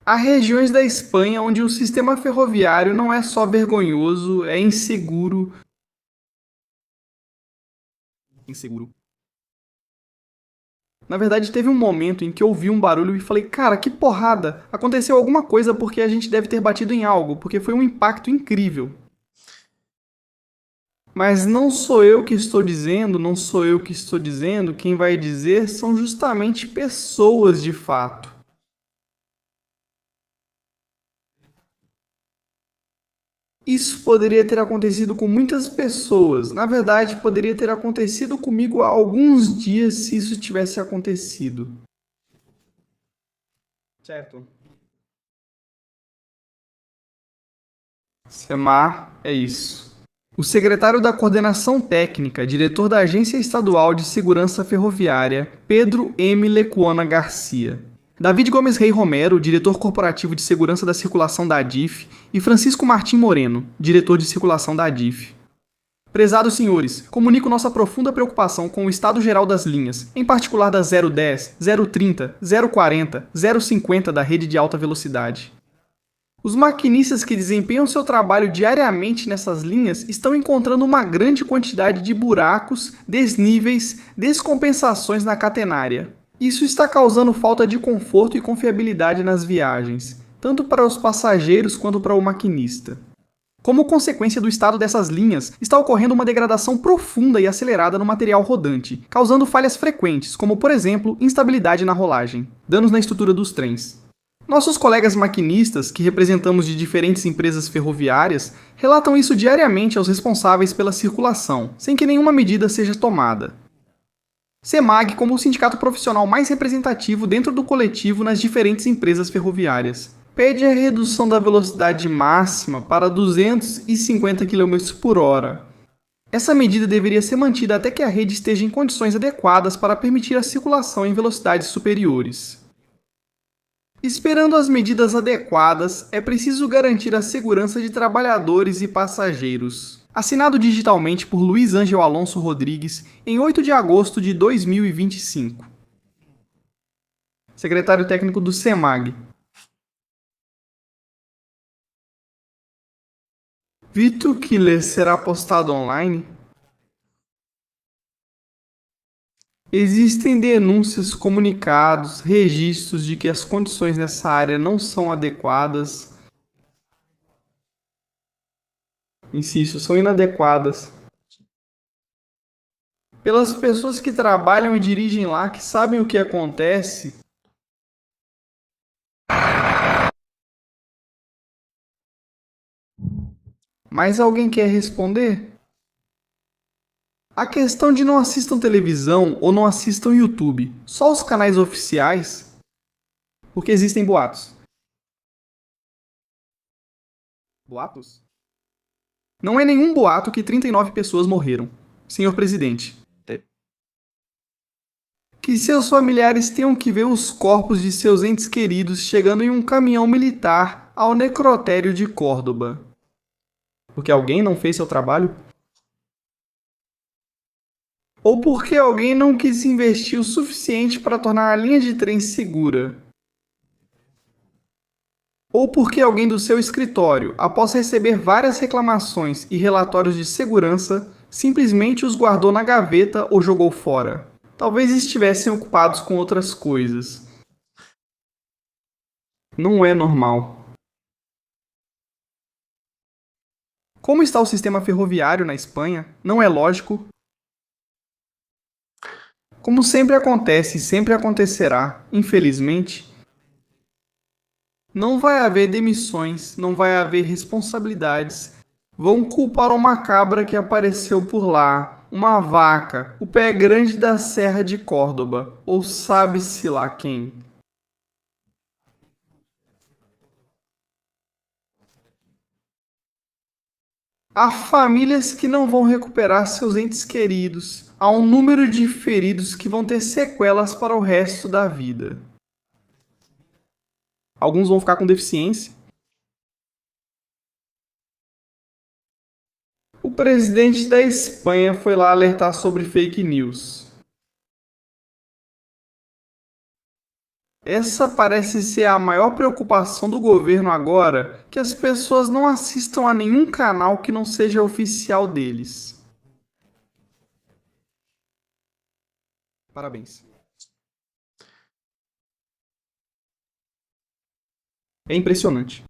Há regiões da Espanha onde o sistema ferroviário não é só vergonhoso, é inseguro. Na verdade, teve um momento em que eu ouvi um barulho e falei, cara, que porrada! Aconteceu alguma coisa porque a gente deve ter batido em algo, porque foi um impacto incrível. Mas não sou eu que estou dizendo, não sou eu que estou dizendo, quem vai dizer são justamente pessoas de fato. Isso poderia ter acontecido com muitas pessoas. Na verdade, poderia ter acontecido comigo há alguns dias se isso tivesse acontecido. Certo. SEMAR é isso. O secretário da Coordenação Técnica, diretor da Agência Estadual de Segurança Ferroviária, Pedro M. Lecuona Garcia. David Gomes Rey Romero, diretor corporativo de segurança da circulação da ADIF, e Francisco Martim Moreno, diretor de circulação da ADIF. Prezados senhores, comunico nossa profunda preocupação com o estado geral das linhas, em particular da 010, 030, 040, 050 da rede de alta velocidade. Os maquinistas que desempenham seu trabalho diariamente nessas linhas estão encontrando uma grande quantidade de buracos, desníveis, descompensações na catenária. Isso está causando falta de conforto e confiabilidade nas viagens, tanto para os passageiros quanto para o maquinista. Como consequência do estado dessas linhas, está ocorrendo uma degradação profunda e acelerada no material rodante, causando falhas frequentes, como por exemplo, instabilidade na rolagem, danos na estrutura dos trens. Nossos colegas maquinistas, que representamos de diferentes empresas ferroviárias, relatam isso diariamente aos responsáveis pela circulação, sem que nenhuma medida seja tomada. SEMAG como o sindicato profissional mais representativo dentro do coletivo nas diferentes empresas ferroviárias. Pede a redução da velocidade máxima para 250 km por hora. Essa medida deveria ser mantida até que a rede esteja em condições adequadas para permitir a circulação em velocidades superiores. Esperando as medidas adequadas, é preciso garantir a segurança de trabalhadores e passageiros. Assinado digitalmente por Luiz Ângelo Alonso Rodrigues, em 8 de agosto de 2025. Secretário técnico do SEMAG. Vitor Killer será postado online? Existem denúncias, comunicados, registros de que as condições nessa área não são adequadas. Insisto, são inadequadas. Pelas pessoas que trabalham e dirigem lá, que sabem o que acontece. Mas alguém quer responder? A questão de não assistam televisão ou não assistam YouTube, só os canais oficiais, porque existem boatos. Boatos? Não é nenhum boato que 39 pessoas morreram, senhor presidente. Que seus familiares tenham que ver os corpos de seus entes queridos chegando em um caminhão militar ao necrotério de Córdoba. Porque alguém não fez seu trabalho? Ou porque alguém não quis investir o suficiente para tornar a linha de trem segura? Ou porque alguém do seu escritório, após receber várias reclamações e relatórios de segurança, simplesmente os guardou na gaveta ou jogou fora? Talvez estivessem ocupados com outras coisas. Não é normal. Como está o sistema ferroviário na Espanha? Não é lógico. Como sempre acontece e sempre acontecerá, infelizmente, não vai haver demissões, não vai haver responsabilidades. Vão culpar uma cabra que apareceu por lá, uma vaca, o pé grande da Serra de Córdoba, ou sabe-se lá quem. Há famílias que não vão recuperar seus entes queridos. Há um número de feridos que vão ter sequelas para o resto da vida. Alguns vão ficar com deficiência. O presidente da Espanha foi lá alertar sobre fake news. Essa parece ser a maior preocupação do governo agora, que as pessoas não assistam a nenhum canal que não seja oficial deles. Parabéns. É impressionante.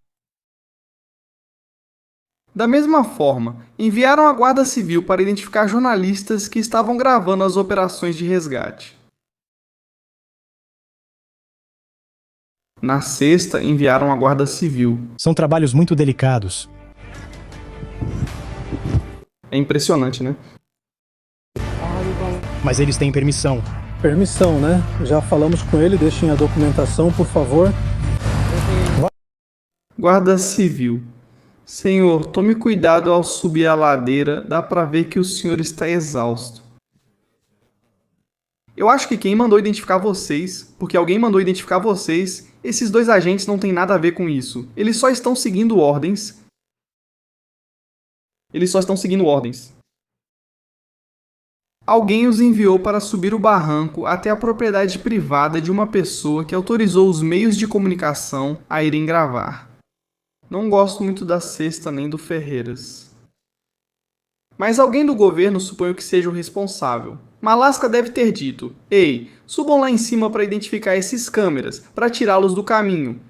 Da mesma forma, enviaram a Guarda Civil para identificar jornalistas que estavam gravando as operações de resgate. Na sexta, enviaram a Guarda Civil. São trabalhos muito delicados. É impressionante, né? Mas eles têm permissão. Permissão, né? Já falamos com ele, deixem a documentação, por favor. Guarda Civil. Senhor, tome cuidado ao subir a ladeira, dá pra ver que o senhor está exausto. Eu acho que quem mandou identificar vocês, porque alguém mandou identificar vocês, esses dois agentes não têm nada a ver com isso. Eles só estão seguindo ordens. Alguém os enviou para subir o barranco até a propriedade privada de uma pessoa que autorizou os meios de comunicação a irem gravar. Não gosto muito da Sexta nem do Ferreiras. Mas alguém do governo suponho que seja o responsável. Malasca deve ter dito: ei, subam lá em cima para identificar esses câmeras, para tirá-los do caminho.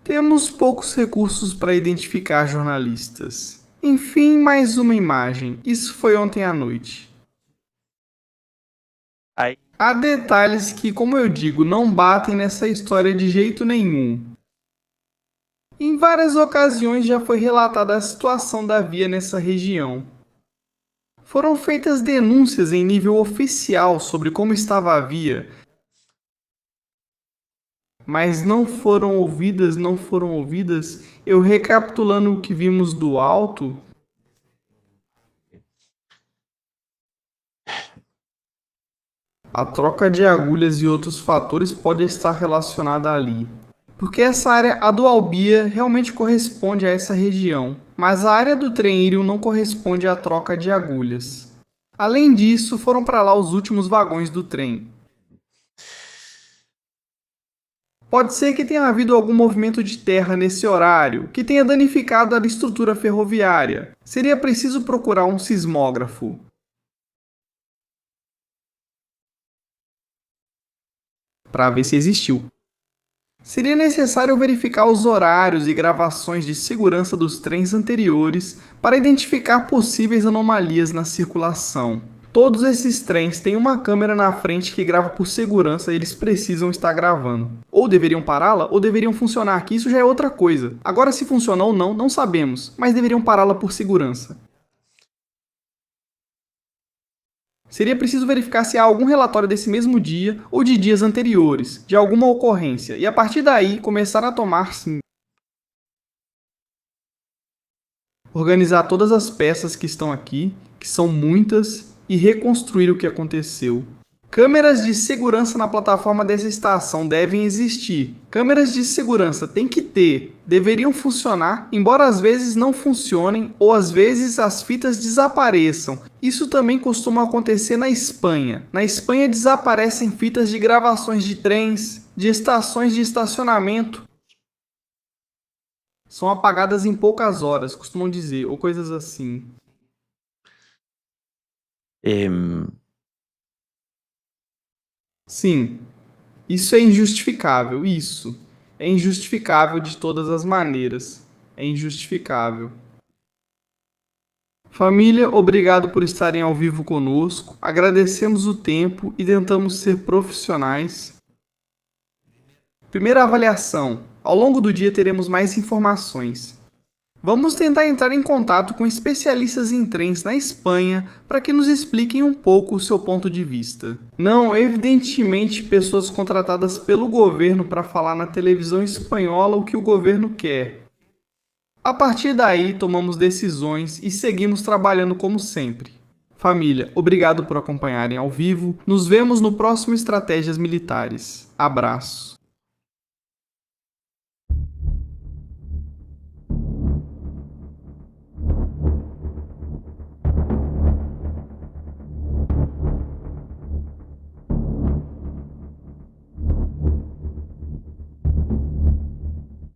Temos poucos recursos para identificar jornalistas. Enfim, mais uma imagem. Isso foi ontem à noite. Há detalhes que, como eu digo, não batem nessa história de jeito nenhum. Em várias ocasiões já foi relatada a situação da via nessa região. Foram feitas denúncias em nível oficial sobre como estava a via, mas não foram ouvidas. Eu recapitulando o que vimos do alto, A troca de agulhas e outros fatores pode estar relacionada ali. Porque essa área a do Albia realmente corresponde a essa região, mas a área do trem Irium não corresponde à troca de agulhas. Além disso, foram para lá os últimos vagões do trem. Pode ser que tenha havido algum movimento de terra nesse horário, que tenha danificado a estrutura ferroviária. Seria preciso procurar um sismógrafo. Para ver se existiu. Seria necessário verificar os horários e gravações de segurança dos trens anteriores para identificar possíveis anomalias na circulação. Todos esses trens têm uma câmera na frente que grava por segurança e eles precisam estar gravando. Ou deveriam pará-la ou deveriam funcionar, que isso já é outra coisa. Agora, se funciona ou não, não sabemos, mas deveriam pará-la por segurança. Seria preciso verificar se há algum relatório desse mesmo dia ou de dias anteriores, de alguma ocorrência, e a partir daí começar a tomar sim. Organizar todas as peças que estão aqui, que são muitas, e reconstruir o que aconteceu. Câmeras de segurança na plataforma dessa estação devem existir. Câmeras de segurança tem que ter, deveriam funcionar, embora às vezes não funcionem ou às vezes as fitas desapareçam. Isso também costuma acontecer na Espanha. Na Espanha desaparecem fitas de gravações de trens, de estações de estacionamento. São apagadas em poucas horas, costumam dizer, ou coisas assim. Sim, isso é injustificável, isso. É injustificável de todas as maneiras. É injustificável. Família, obrigado por estarem ao vivo conosco. Agradecemos o tempo e tentamos ser profissionais. Primeira avaliação. Ao longo do dia teremos mais informações. Vamos tentar entrar em contato com especialistas em trens na Espanha para que nos expliquem um pouco o seu ponto de vista. Não, evidentemente, pessoas contratadas pelo governo para falar na televisão espanhola o que o governo quer. A partir daí, tomamos decisões e seguimos trabalhando como sempre. Família, obrigado por acompanharem ao vivo. Nos vemos no próximo Estratégias Militares. Abraço.